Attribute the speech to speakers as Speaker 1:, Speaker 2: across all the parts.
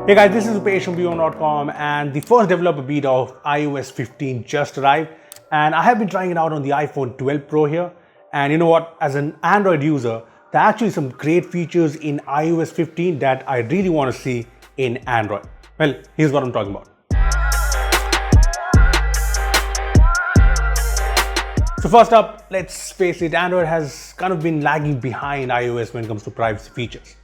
Speaker 1: Hey guys, this is Upesh from Beebom.com, and the first developer beta of iOS 15 just arrived, and I have been trying it out on the iPhone 12 Pro here. And you know what, as an Android user, there are actually some great features in iOS 15 that I really want to see in Android. Well, here's what I'm talking about. So first up, let's face it, Android has kind of been lagging behind iOS when it comes to privacy features.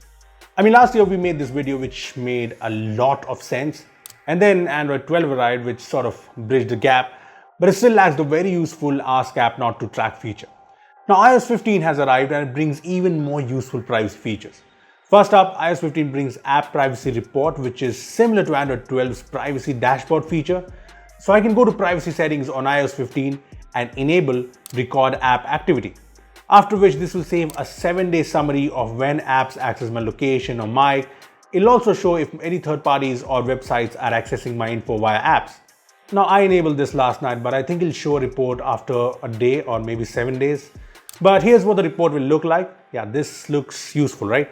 Speaker 1: I mean, last year we made this video which made a lot of sense, and then Android 12 arrived, which sort of bridged the gap, but it still lacks the very useful Ask App Not to Track feature. Now iOS 15 has arrived and it brings even more useful privacy features. First up, iOS 15 brings App Privacy Report, which is similar to Android 12's Privacy Dashboard feature. So I can go to privacy settings on iOS 15 and enable Record App Activity. After which this will save a 7-day summary of when apps access my location or mic. It'll also show if any third parties or websites are accessing my info via apps. Now I enabled this last night, but I think it'll show a report after a day or maybe 7 days. But here's what the report will look like. Yeah, this looks useful, right?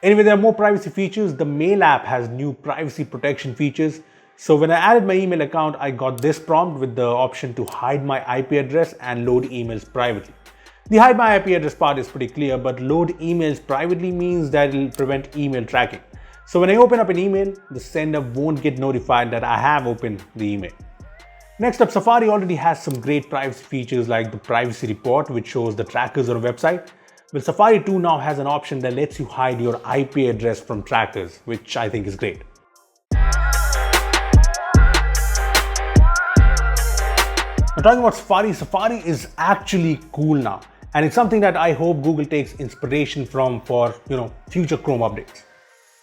Speaker 1: Anyway, there are more privacy features. The Mail app has new privacy protection features. So when I added my email account, I got this prompt with the option to hide my IP address and load emails privately. The hide my IP address part is pretty clear, but load emails privately means that it will prevent email tracking. So when I open up an email, the sender won't get notified that I have opened the email. Next up, Safari already has some great privacy features like the privacy report, which shows the trackers on a website. Well, Safari 2 now has an option that lets you hide your IP address from trackers, which I think is great. Now talking about Safari, Safari is actually cool now. And it's something that I hope Google takes inspiration from for, future Chrome updates.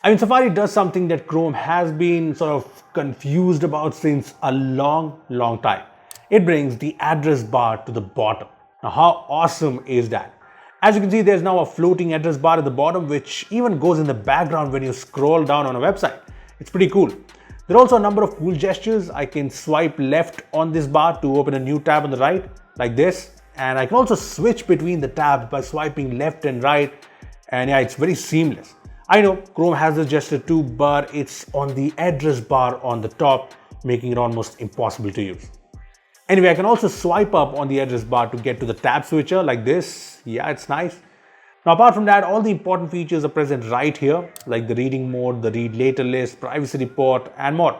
Speaker 1: I mean, Safari does something that Chrome has been sort of confused about since a long time. It brings the address bar to the bottom. Now, how awesome is that? As you can see, there's now a floating address bar at the bottom, which even goes in the background when you scroll down on a website. It's pretty cool. There are also a number of cool gestures. I can swipe left on this bar to open a new tab on the right, like this. And I can also switch between the tabs by swiping left and right. And yeah, it's very seamless. I know Chrome has this gesture too, but it's on the address bar on the top, making it almost impossible to use. Anyway, I can also swipe up on the address bar to get to the tab switcher like this. Yeah, it's nice. Now, apart from that, all the important features are present right here, like the reading mode, the read later list, privacy report, and more.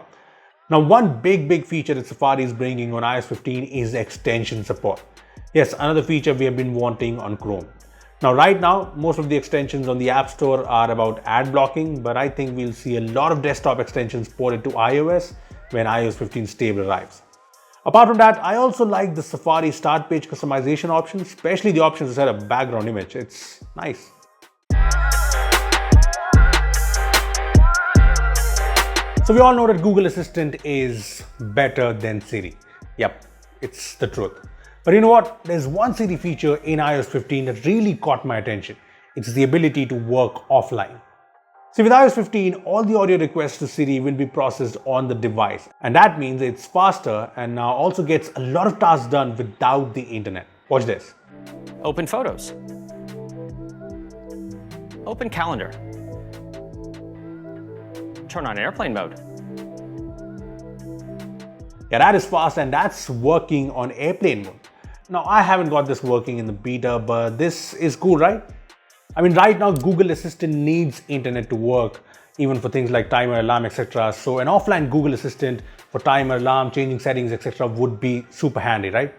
Speaker 1: Now, one big feature that Safari is bringing on iOS 15 is extension support. Yes, another feature we have been wanting on Chrome. Now, right now, most of the extensions on the App Store are about ad blocking, but I think we'll see a lot of desktop extensions ported to iOS when iOS 15 stable arrives. Apart from that, I also like the Safari start page customization option, especially the option to set a background image. It's nice. So we all know that Google Assistant is better than Siri. Yep, it's the truth. But you know what? There's one Siri feature in iOS 15 that really caught my attention. It's the ability to work offline. See, with iOS 15, all the audio requests to Siri will be processed on the device. And that means it's faster and now also gets a lot of tasks done without the internet. Watch this.
Speaker 2: Open Photos. Open Calendar. Turn on airplane mode.
Speaker 1: Yeah, that is fast and that's working on airplane mode. Now, I haven't got this working in the beta, but this is cool, right? I mean, right now, Google Assistant needs internet to work, even for things like timer, alarm, etc. So an offline Google Assistant for timer, alarm, changing settings, etc. would be super handy, right?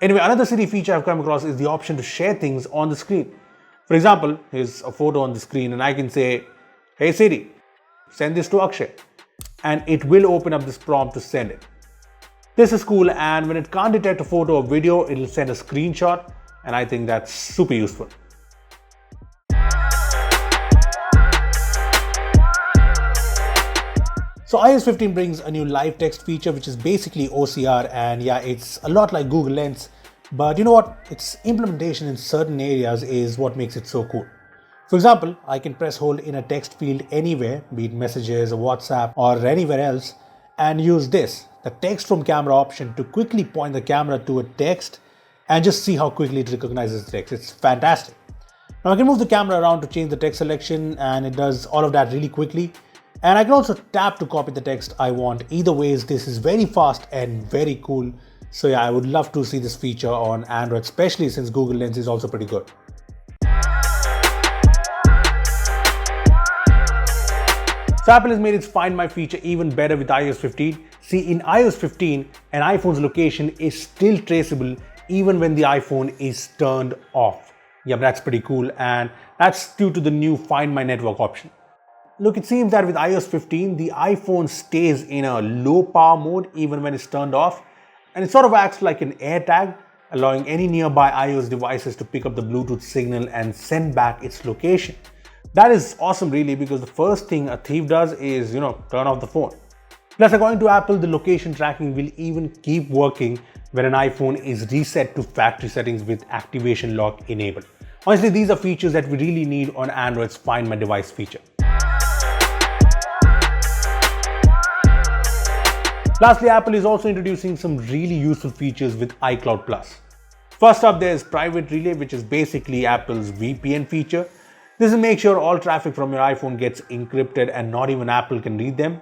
Speaker 1: Anyway, another Siri feature I've come across is the option to share things on the screen. For example, here's a photo on the screen and I can say, "Hey Siri, send this to Akshay." And it will open up this prompt to send it. This is cool, and when it can't detect a photo or video, it'll send a screenshot, and I think that's super useful. So iOS 15 brings a new live text feature, which is basically OCR, and yeah, it's a lot like Google Lens, but you know what? Its implementation in certain areas is what makes it so cool. For example, I can press hold in a text field anywhere, be it messages or WhatsApp or anywhere else, and use this, the text from camera option, to quickly point the camera to a text and just see how quickly it recognizes the text. It's fantastic. Now I can move the camera around to change the text selection, and it does all of that really quickly. And I can also tap to copy the text I want. Either ways, this is very fast and very cool. So yeah, I would love to see this feature on Android, especially since Google Lens is also pretty good. So Apple has made its Find My feature even better with iOS 15. See, in iOS 15, an iPhone's location is still traceable even when the iPhone is turned off. Yeah, that's pretty cool, and that's due to the new Find My Network option. Look, it seems that with iOS 15, the iPhone stays in a low power mode even when it's turned off, and it sort of acts like an AirTag, allowing any nearby iOS devices to pick up the Bluetooth signal and send back its location. That is awesome really, because the first thing a thief does is, turn off the phone. Plus, according to Apple, the location tracking will even keep working when an iPhone is reset to factory settings with activation lock enabled. Honestly, these are features that we really need on Android's Find My Device feature. Lastly, Apple is also introducing some really useful features with iCloud Plus. First up, there's Private Relay, which is basically Apple's VPN feature. This will make sure all traffic from your iPhone gets encrypted and not even Apple can read them.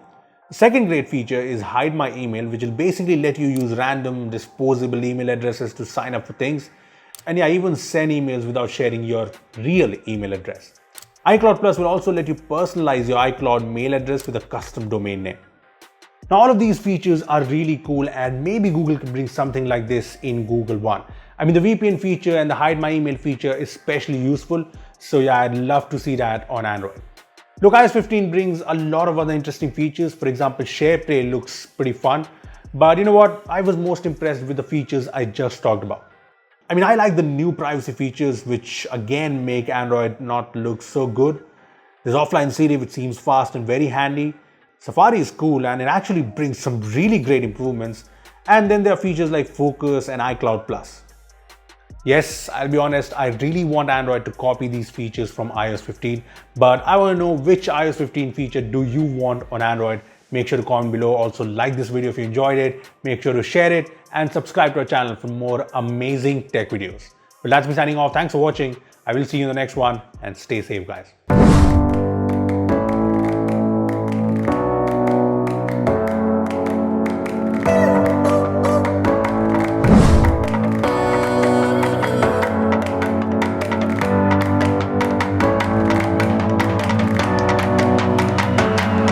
Speaker 1: The second great feature is Hide My Email, which will basically let you use random disposable email addresses to sign up for things. And yeah, even send emails without sharing your real email address. iCloud Plus will also let you personalize your iCloud mail address with a custom domain name. Now, all of these features are really cool, and maybe Google can bring something like this in Google One. I mean, the VPN feature and the Hide My Email feature is especially useful. So yeah, I'd love to see that on Android. Look, iOS 15 brings a lot of other interesting features. For example, SharePlay looks pretty fun. But you know what? I was most impressed with the features I just talked about. I mean, I like the new privacy features, which again make Android not look so good. There's offline Siri, which seems fast and very handy. Safari is cool and it actually brings some really great improvements. And then there are features like Focus and iCloud Plus. Yes, I'll be honest, I really want Android to copy these features from iOS 15, but I want to know which iOS 15 feature do you want on Android. Make sure to comment below. Also like this video if you enjoyed it. Make sure to share it and subscribe to our channel for more amazing tech videos. But that's me signing off. Thanks for watching. I will see you in the next one, and stay safe, guys.